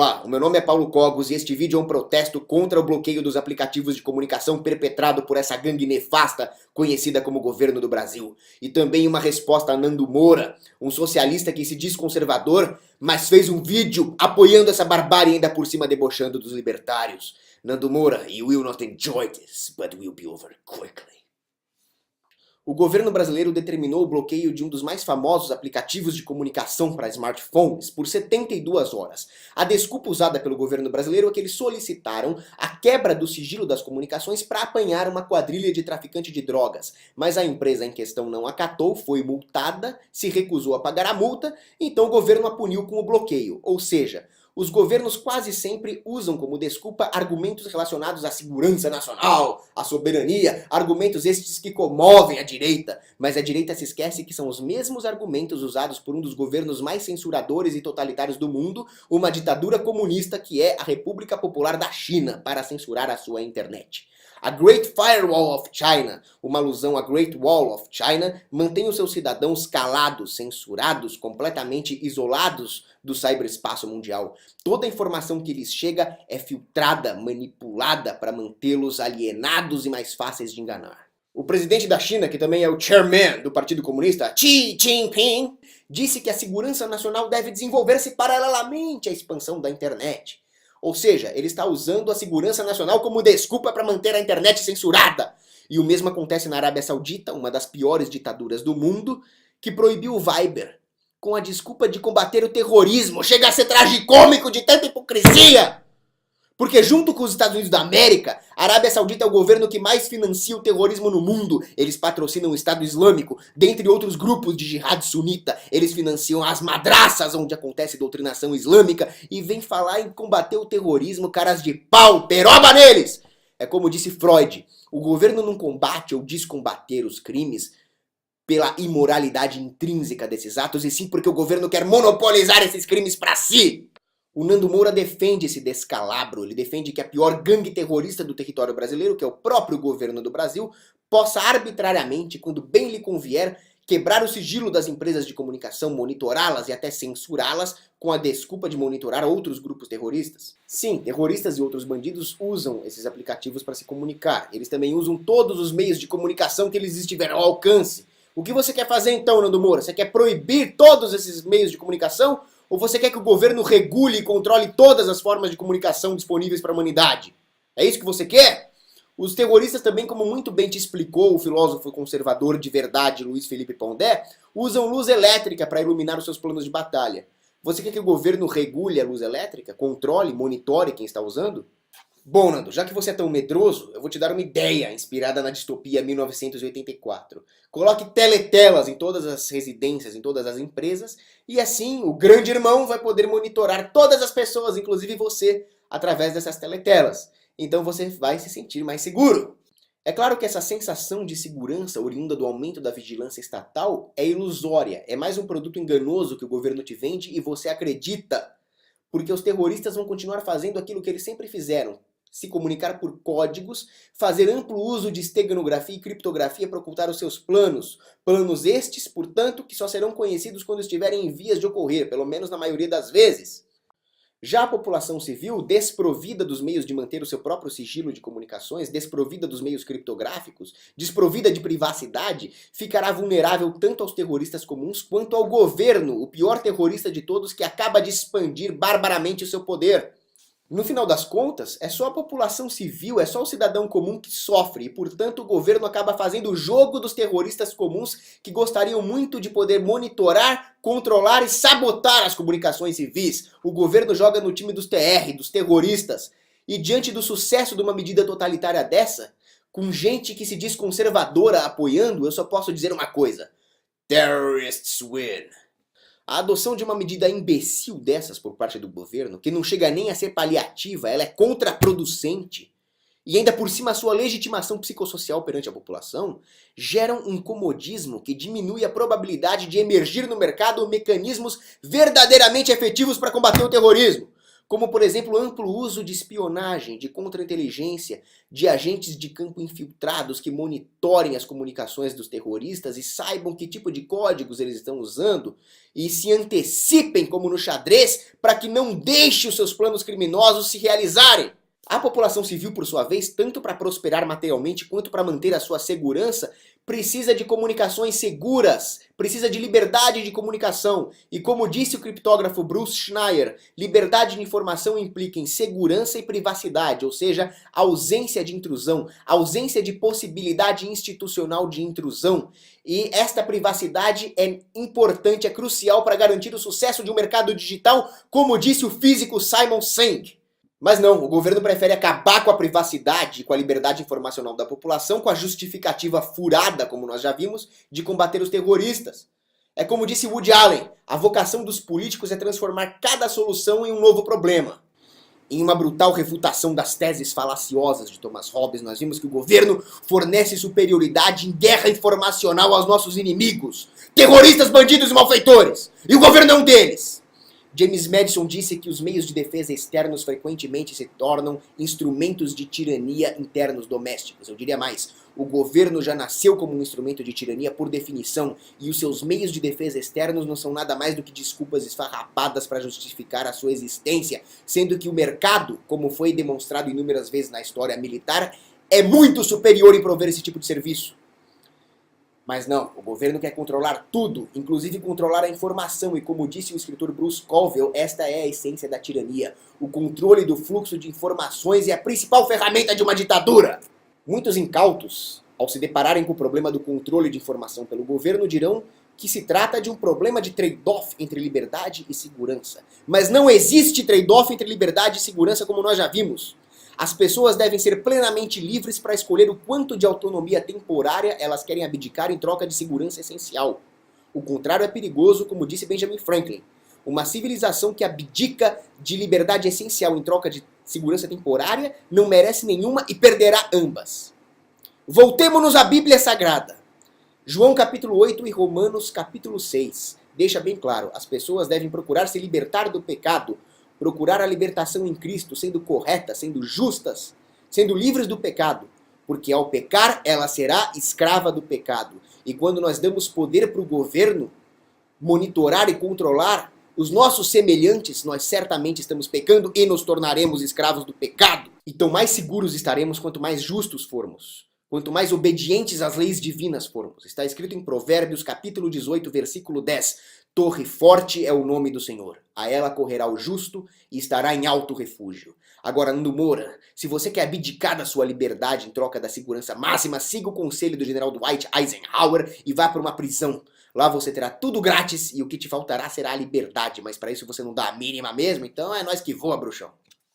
Olá, o meu nome é Paulo Cogos e este vídeo é um protesto contra o bloqueio dos aplicativos de comunicação perpetrado por essa gangue nefasta conhecida como Governo do Brasil. E também uma resposta a Nando Moura, um socialista que se diz conservador, mas fez um vídeo apoiando essa barbárie e ainda por cima debochando dos libertários. Nando Moura, you will not enjoy this, but will be over quickly. O governo brasileiro determinou o bloqueio de um dos mais famosos aplicativos de comunicação para smartphones por 72 horas. A desculpa usada pelo governo brasileiro é que eles solicitaram a quebra do sigilo das comunicações para apanhar uma quadrilha de traficante de drogas. Mas a empresa em questão não acatou, foi multada, se recusou a pagar a multa, então o governo a puniu com o bloqueio. Ou seja, os governos quase sempre usam como desculpa argumentos relacionados à segurança nacional, à soberania, argumentos estes que comovem a direita. Mas a direita se esquece que são os mesmos argumentos usados por um dos governos mais censuradores e totalitários do mundo, uma ditadura comunista que é a República Popular da China, para censurar a sua internet. A Great Firewall of China, uma alusão à Great Wall of China, mantém os seus cidadãos calados, censurados, completamente isolados do cyberespaço mundial. Toda a informação que lhes chega é filtrada, manipulada para mantê-los alienados e mais fáceis de enganar. O presidente da China, que também é o chairman do Partido Comunista, Xi Jinping, disse que a segurança nacional deve desenvolver-se paralelamente à expansão da internet. Ou seja, ele está usando a segurança nacional como desculpa para manter a internet censurada. E o mesmo acontece na Arábia Saudita, uma das piores ditaduras do mundo, que proibiu o Viber, com a desculpa de combater o terrorismo. Chega a ser tragicômico de tanta hipocrisia! Porque junto com os Estados Unidos da América, a Arábia Saudita é o governo que mais financia o terrorismo no mundo. Eles patrocinam o Estado Islâmico, dentre outros grupos de jihad sunita. Eles financiam as madraças, onde acontece doutrinação islâmica, e vem falar em combater o terrorismo, caras de pau, peroba neles! É como disse Freud, o governo não combate ou diz combater os crimes pela imoralidade intrínseca desses atos, e sim porque o governo quer monopolizar esses crimes para si. O Nando Moura defende esse descalabro, ele defende que a pior gangue terrorista do território brasileiro, que é o próprio governo do Brasil, possa arbitrariamente, quando bem lhe convier, quebrar o sigilo das empresas de comunicação, monitorá-las e até censurá-las com a desculpa de monitorar outros grupos terroristas. Sim, terroristas e outros bandidos usam esses aplicativos para se comunicar. Eles também usam todos os meios de comunicação que eles estiverem ao alcance. O que você quer fazer então, Nando Moura? Você quer proibir todos esses meios de comunicação? Ou você quer que o governo regule e controle todas as formas de comunicação disponíveis para a humanidade? É isso que você quer? Os terroristas também, como muito bem te explicou o filósofo conservador de verdade Luiz Felipe Pondé, usam luz elétrica para iluminar os seus planos de batalha. Você quer que o governo regule a luz elétrica? Controle, monitore quem está usando? Bom, Nando, já que você é tão medroso, eu vou te dar uma ideia inspirada na distopia 1984. Coloque teletelas em todas as residências, em todas as empresas, e assim o grande irmão vai poder monitorar todas as pessoas, inclusive você, através dessas teletelas. Então você vai se sentir mais seguro. É claro que essa sensação de segurança oriunda do aumento da vigilância estatal é ilusória, é mais um produto enganoso que o governo te vende e você acredita. Porque os terroristas vão continuar fazendo aquilo que eles sempre fizeram. Se comunicar por códigos, fazer amplo uso de esteganografia e criptografia para ocultar os seus planos. Planos estes, portanto, que só serão conhecidos quando estiverem em vias de ocorrer, pelo menos na maioria das vezes. Já a população civil, desprovida dos meios de manter o seu próprio sigilo de comunicações, desprovida dos meios criptográficos, desprovida de privacidade, ficará vulnerável tanto aos terroristas comuns quanto ao governo, o pior terrorista de todos que acaba de expandir barbaramente o seu poder. No final das contas, é só a população civil, é só o cidadão comum que sofre e, portanto, o governo acaba fazendo o jogo dos terroristas comuns que gostariam muito de poder monitorar, controlar e sabotar as comunicações civis. O governo joga no time dos TR, dos terroristas. E diante do sucesso de uma medida totalitária dessa, com gente que se diz conservadora apoiando, eu só posso dizer uma coisa: terrorists win. A adoção de uma medida imbecil dessas por parte do governo, que não chega nem a ser paliativa, ela é contraproducente, e ainda por cima a sua legitimação psicossocial perante a população, geram um comodismo que diminui a probabilidade de emergir no mercado mecanismos verdadeiramente efetivos para combater o terrorismo. como por exemplo amplo uso de espionagem, de contra-inteligência, de agentes de campo infiltrados que monitorem as comunicações dos terroristas e saibam que tipo de códigos eles estão usando e se antecipem como no xadrez para que não deixe os seus planos criminosos se realizarem. A população civil, por sua vez, tanto para prosperar materialmente quanto para manter a sua segurança, precisa de comunicações seguras, precisa de liberdade de comunicação. E como disse o criptógrafo Bruce Schneier, liberdade de informação implica em segurança e privacidade, ou seja, ausência de intrusão, ausência de possibilidade institucional de intrusão. E esta privacidade é importante, é crucial para garantir o sucesso de um mercado digital, como disse o físico Simon Singh. Mas não, o governo prefere acabar com a privacidade e com a liberdade informacional da população com a justificativa furada, como nós já vimos, de combater os terroristas. É como disse Woody Allen, a vocação dos políticos é transformar cada solução em um novo problema. Em uma brutal refutação das teses falaciosas de Thomas Hobbes, nós vimos que o governo fornece superioridade em guerra informacional aos nossos inimigos, terroristas, bandidos e malfeitores, e o governo é um deles. James Madison disse que os meios de defesa externos frequentemente se tornam instrumentos de tirania internos domésticos. Eu diria mais, o governo já nasceu como um instrumento de tirania por definição, e os seus meios de defesa externos não são nada mais do que desculpas esfarrapadas para justificar a sua existência, sendo que o mercado, como foi demonstrado inúmeras vezes na história militar, é muito superior em prover esse tipo de serviço. Mas não, o governo quer controlar tudo, inclusive controlar a informação, e como disse o escritor Bruce Colville, esta é a essência da tirania. O controle do fluxo de informações é a principal ferramenta de uma ditadura. Muitos incautos, ao se depararem com o problema do controle de informação pelo governo, dirão que se trata de um problema de trade-off entre liberdade e segurança. Mas não existe trade-off entre liberdade e segurança, como nós já vimos. As pessoas devem ser plenamente livres para escolher o quanto de autonomia temporária elas querem abdicar em troca de segurança essencial. O contrário é perigoso, como disse Benjamin Franklin. Uma civilização que abdica de liberdade essencial em troca de segurança temporária não merece nenhuma e perderá ambas. Voltemos-nos à Bíblia Sagrada. João capítulo 8 e Romanos capítulo 6. Deixa bem claro, as pessoas devem procurar se libertar do pecado, procurar a libertação em Cristo, sendo corretas, sendo justas, sendo livres do pecado. Porque ao pecar, ela será escrava do pecado. E quando nós damos poder para o governo monitorar e controlar os nossos semelhantes, nós certamente estamos pecando e nos tornaremos escravos do pecado. Então mais seguros estaremos quanto mais justos formos. Quanto mais obedientes às leis divinas formos. Está escrito em Provérbios capítulo 18, versículo 10. Torre forte é o nome do Senhor. A ela correrá o justo e estará em alto refúgio. Agora, Nando Moura, se você quer abdicar da sua liberdade em troca da segurança máxima, siga o conselho do general Dwight Eisenhower e vá para uma prisão. Lá você terá tudo grátis e o que te faltará será a liberdade. Mas para isso você não dá a mínima mesmo, então é nós que voa, bruxão.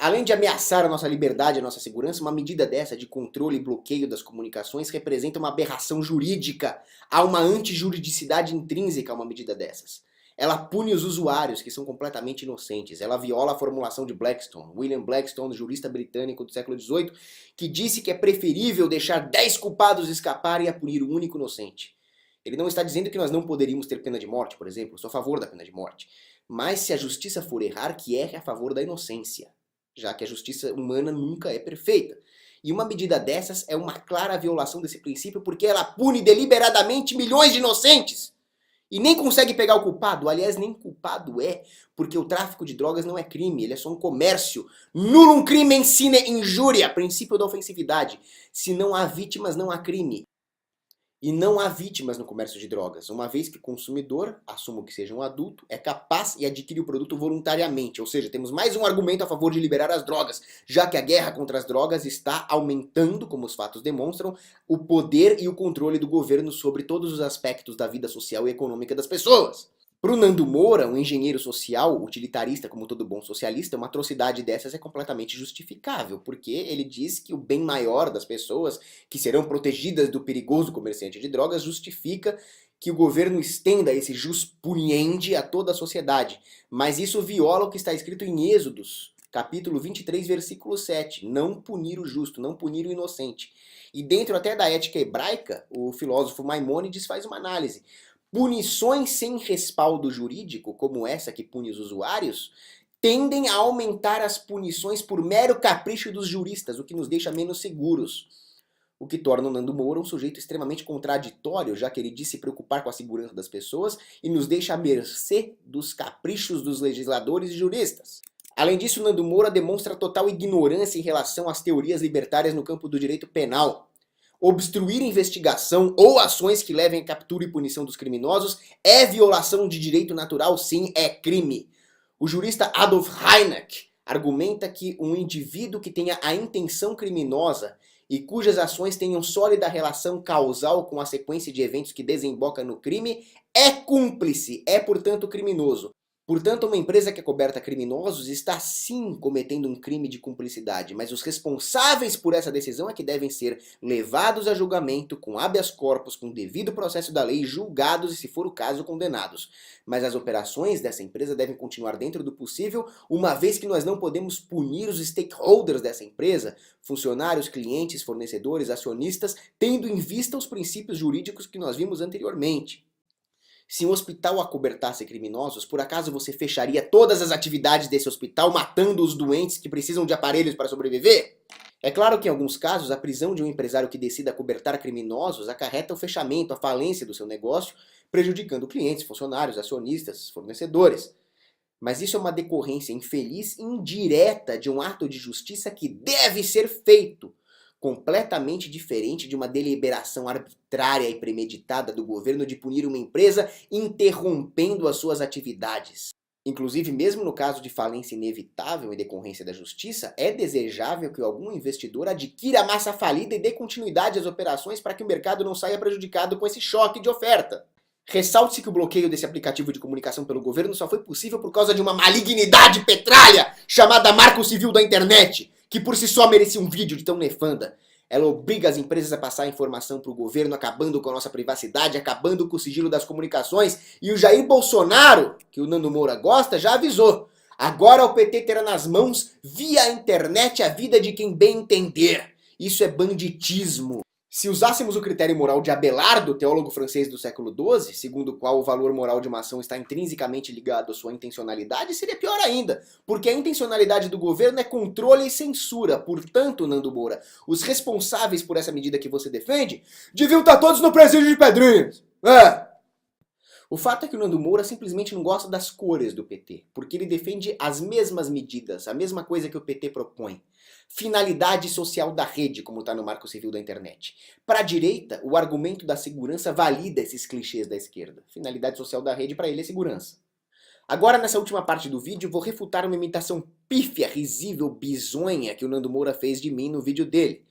Além de ameaçar a nossa liberdade e a nossa segurança, uma medida dessa de controle e bloqueio das comunicações representa uma aberração jurídica. Há uma antijuridicidade intrínseca a uma medida dessas. Ela pune os usuários, que são completamente inocentes. Ela viola a formulação de Blackstone. William Blackstone, jurista britânico do século XVIII, que disse que é preferível deixar 10 culpados escaparem a punir um único inocente. Ele não está dizendo que nós não poderíamos ter pena de morte, por exemplo. Eu sou a favor da pena de morte. Mas se a justiça for errar, que erre a favor da inocência, já que a justiça humana nunca é perfeita. E uma medida dessas é uma clara violação desse princípio, porque ela pune deliberadamente milhões de inocentes. E nem consegue pegar o culpado. Aliás, nem culpado é, porque o tráfico de drogas não é crime, ele é só um comércio. Nullum crimen sine injuria, princípio da ofensividade. Se não há vítimas, não há crime. E não há vítimas no comércio de drogas, uma vez que o consumidor, assumo que seja um adulto, é capaz e adquire o produto voluntariamente. Ou seja, temos mais um argumento a favor de liberar as drogas, já que a guerra contra as drogas está aumentando, como os fatos demonstram, o poder e o controle do governo sobre todos os aspectos da vida social e econômica das pessoas. Para o Nando Moura, um engenheiro social, utilitarista como todo bom socialista, uma atrocidade dessas é completamente justificável, porque ele diz que o bem maior das pessoas que serão protegidas do perigoso comerciante de drogas justifica que o governo estenda esse jus puniendi a toda a sociedade. Mas isso viola o que está escrito em Êxodos, capítulo 23, versículo 7. Não punir o justo, não punir o inocente. E dentro até da ética hebraica, o filósofo Maimônides faz uma análise. Punições sem respaldo jurídico, como essa que pune os usuários, tendem a aumentar as punições por mero capricho dos juristas, o que nos deixa menos seguros. O que torna o Nando Moura um sujeito extremamente contraditório, já que ele diz se preocupar com a segurança das pessoas e nos deixa à mercê dos caprichos dos legisladores e juristas. Além disso, Nando Moura demonstra total ignorância em relação às teorias libertárias no campo do direito penal. Obstruir investigação ou ações que levem à captura e punição dos criminosos é violação de direito natural, sim, é crime. O jurista Adolf Heineck argumenta que um indivíduo que tenha a intenção criminosa e cujas ações tenham sólida relação causal com a sequência de eventos que desemboca no crime é cúmplice, é portanto criminoso. Portanto, uma empresa que acoberta criminosos está sim cometendo um crime de cumplicidade, mas os responsáveis por essa decisão é que devem ser levados a julgamento com habeas corpus, com devido processo da lei, julgados e, se for o caso, condenados. Mas as operações dessa empresa devem continuar dentro do possível, uma vez que nós não podemos punir os stakeholders dessa empresa, funcionários, clientes, fornecedores, acionistas, tendo em vista os princípios jurídicos que nós vimos anteriormente. Se um hospital acobertasse criminosos, por acaso você fecharia todas as atividades desse hospital, matando os doentes que precisam de aparelhos para sobreviver? É claro que em alguns casos, a prisão de um empresário que decida acobertar criminosos acarreta o fechamento, a falência do seu negócio, prejudicando clientes, funcionários, acionistas, fornecedores. Mas isso é uma decorrência infeliz e indireta de um ato de justiça que deve ser feito, completamente diferente de uma deliberação arbitrária e premeditada do governo de punir uma empresa interrompendo as suas atividades. Inclusive, mesmo no caso de falência inevitável em decorrência da justiça, é desejável que algum investidor adquira a massa falida e dê continuidade às operações para que o mercado não saia prejudicado com esse choque de oferta. Ressalte-se que o bloqueio desse aplicativo de comunicação pelo governo só foi possível por causa de uma malignidade petralha chamada Marco Civil da Internet, que por si só merecia um vídeo de tão nefanda. Ela obriga as empresas a passar a informação para o governo, acabando com a nossa privacidade, acabando com o sigilo das comunicações. E o Jair Bolsonaro, que o Nando Moura gosta, já avisou. Agora o PT terá nas mãos, via internet, a vida de quem bem entender. Isso é banditismo. Se usássemos o critério moral de Abelardo, teólogo francês do século XII, segundo o qual o valor moral de uma ação está intrinsecamente ligado à sua intencionalidade, seria pior ainda, porque a intencionalidade do governo é controle e censura. Portanto, Nando Moura, os responsáveis por essa medida que você defende deviam estar todos no presídio de Pedrinhas. O fato é que o Nando Moura simplesmente não gosta das cores do PT, porque ele defende as mesmas medidas, a mesma coisa que o PT propõe. Finalidade social da rede, como está no Marco Civil da Internet. Para a direita, o argumento da segurança valida esses clichês da esquerda. Finalidade social da rede para ele é segurança. Agora, nessa última parte do vídeo, vou refutar uma imitação pífia, risível, bizonha que o Nando Moura fez de mim no vídeo dele.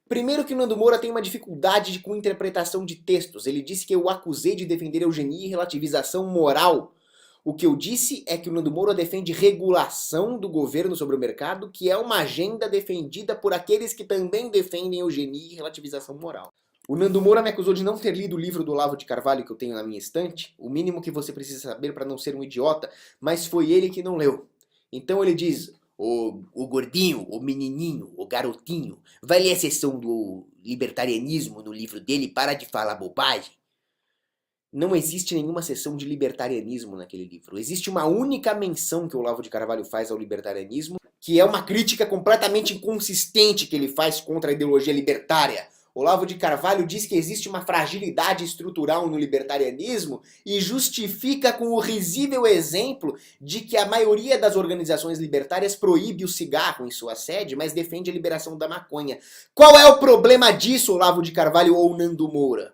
Primeiro que o Nando Moura tem uma dificuldade com interpretação de textos. Ele disse que eu acusei de defender eugenia e relativização moral. O que eu disse é que o Nando Moura defende regulação do governo sobre o mercado, que é uma agenda defendida por aqueles que também defendem eugenia e relativização moral. O Nando Moura me acusou de não ter lido o livro do Olavo de Carvalho que eu tenho na minha estante, o mínimo que você precisa saber para não ser um idiota, mas foi ele que não leu. Então ele diz: o gordinho, o menininho, o garotinho, vai ler a seção do libertarianismo no livro dele e para de falar bobagem. Não existe nenhuma seção de libertarianismo naquele livro. Existe uma única menção que o Olavo de Carvalho faz ao libertarianismo, que é uma crítica completamente inconsistente que ele faz contra a ideologia libertária. Olavo de Carvalho diz que existe uma fragilidade estrutural no libertarianismo e justifica com o risível exemplo de que a maioria das organizações libertárias proíbe o cigarro em sua sede, mas defende a liberação da maconha. Qual é o problema disso, Olavo de Carvalho ou Nando Moura?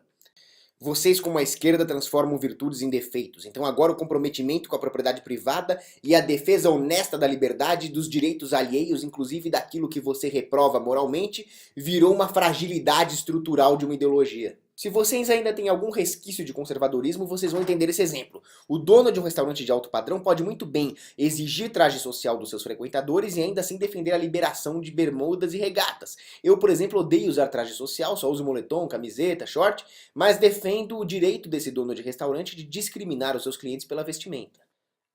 Vocês, como a esquerda, transformam virtudes em defeitos. Então agora o comprometimento com a propriedade privada e a defesa honesta da liberdade e dos direitos alheios, inclusive daquilo que você reprova moralmente, virou uma fragilidade estrutural de uma ideologia. Se vocês ainda têm algum resquício de conservadorismo, vocês vão entender esse exemplo. O dono de um restaurante de alto padrão pode muito bem exigir traje social dos seus frequentadores e ainda assim defender a liberação de bermudas e regatas. Eu, por exemplo, odeio usar traje social, só uso moletom, camiseta, short, mas defendo o direito desse dono de restaurante de discriminar os seus clientes pela vestimenta.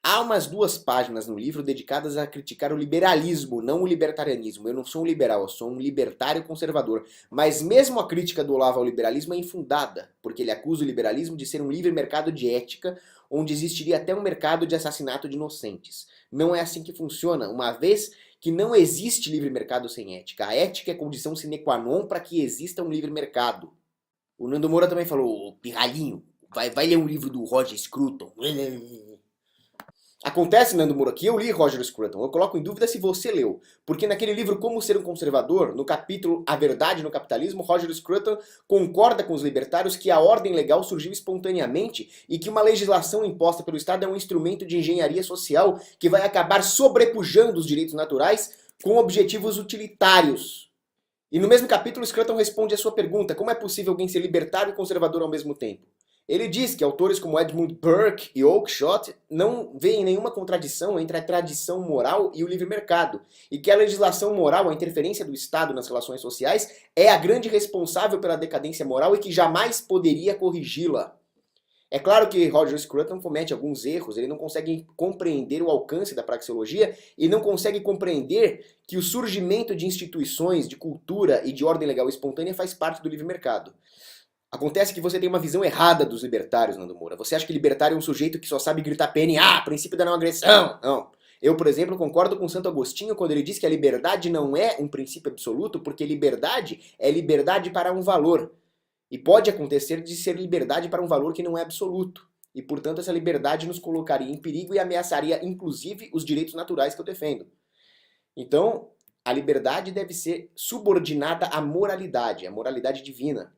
Há umas 2 páginas no livro dedicadas a criticar o liberalismo, não o libertarianismo. Eu não sou um liberal, eu sou um libertário conservador. Mas mesmo a crítica do Olavo ao liberalismo é infundada, porque ele acusa o liberalismo de ser um livre mercado de ética, onde existiria até um mercado de assassinato de inocentes. Não é assim que funciona, uma vez que não existe livre mercado sem ética. A ética é condição sine qua non para que exista um livre mercado. O Nando Moura também falou, pirralhinho, vai ler um livro do Roger Scruton. Acontece, Nando Moura, que eu li Roger Scruton. Eu coloco em dúvida se você leu. Porque naquele livro Como Ser um Conservador, no capítulo A Verdade no Capitalismo, Roger Scruton concorda com os libertários que a ordem legal surgiu espontaneamente e que uma legislação imposta pelo Estado é um instrumento de engenharia social que vai acabar sobrepujando os direitos naturais com objetivos utilitários. E no mesmo capítulo, Scruton responde a sua pergunta: como é possível alguém ser libertário e conservador ao mesmo tempo? Ele diz que autores como Edmund Burke e Oakeshott não veem nenhuma contradição entre a tradição moral e o livre mercado, e que a legislação moral, a interferência do Estado nas relações sociais, é a grande responsável pela decadência moral e que jamais poderia corrigi-la. É claro que Roger Scruton comete alguns erros, ele não consegue compreender o alcance da praxeologia e não consegue compreender que o surgimento de instituições, de cultura e de ordem legal espontânea faz parte do livre mercado. Acontece que você tem uma visão errada dos libertários, Nando Moura. Você acha que libertário é um sujeito que só sabe gritar PNA, princípio da não agressão. Não. Eu, por exemplo, concordo com Santo Agostinho quando ele diz que a liberdade não é um princípio absoluto, porque liberdade é liberdade para um valor. E pode acontecer de ser liberdade para um valor que não é absoluto. E, portanto, essa liberdade nos colocaria em perigo e ameaçaria, inclusive, os direitos naturais que eu defendo. Então, a liberdade deve ser subordinada à moralidade, à moralidade divina.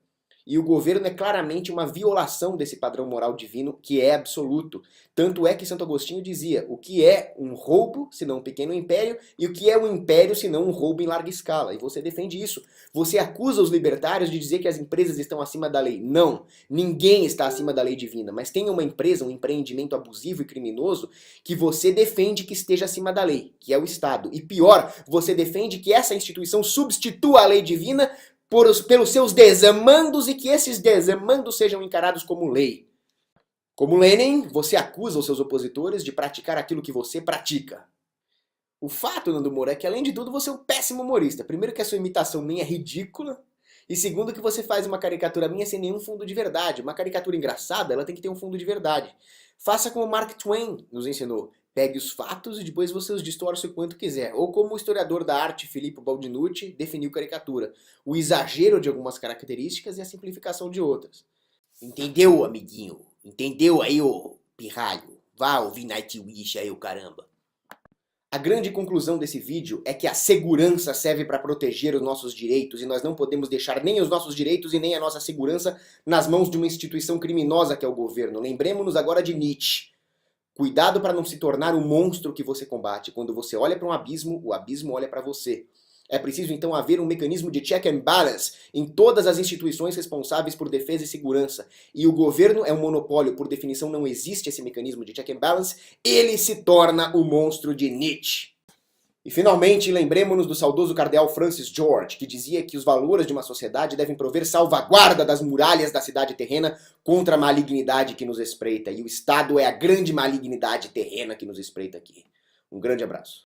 E o governo é claramente uma violação desse padrão moral divino que é absoluto. Tanto é que Santo Agostinho dizia, o que é um roubo, se não um pequeno império, e o que é um império, se não um roubo em larga escala. E você defende isso. Você acusa os libertários de dizer que as empresas estão acima da lei. Não, ninguém está acima da lei divina. Mas tem uma empresa, um empreendimento abusivo e criminoso que você defende que esteja acima da lei, que é o Estado. E pior, você defende que essa instituição substitua a lei divina pelos seus desamandos e que esses desamandos sejam encarados como lei. Como Lenin, você acusa os seus opositores de praticar aquilo que você pratica. O fato, Nando Moura, é que além de tudo você é um péssimo humorista. Primeiro que a sua imitação minha é ridícula, e segundo que você faz uma caricatura minha sem nenhum fundo de verdade. Uma caricatura engraçada, ela tem que ter um fundo de verdade. Faça como Mark Twain nos ensinou. Pegue os fatos e depois você os distorce o quanto quiser. Ou como o historiador da arte Filippo Baldinucci definiu caricatura. O exagero de algumas características e a simplificação de outras. Entendeu, amiguinho? Entendeu aí, ô pirralho? Vá ouvir Nightwish aí, ô caramba. A grande conclusão desse vídeo é que a segurança serve para proteger os nossos direitos e nós não podemos deixar nem os nossos direitos e nem a nossa segurança nas mãos de uma instituição criminosa que é o governo. Lembremos-nos agora de Nietzsche. Cuidado para não se tornar o monstro que você combate. Quando você olha para um abismo, o abismo olha para você. É preciso então haver um mecanismo de check and balance em todas as instituições responsáveis por defesa e segurança. E o governo é um monopólio, por definição não existe esse mecanismo de check and balance, ele se torna o monstro de Nietzsche. E finalmente, lembremos-nos do saudoso cardeal Francis George, que dizia que os valores de uma sociedade devem prover salvaguarda das muralhas da cidade terrena contra a malignidade que nos espreita. E o Estado é a grande malignidade terrena que nos espreita aqui. Um grande abraço.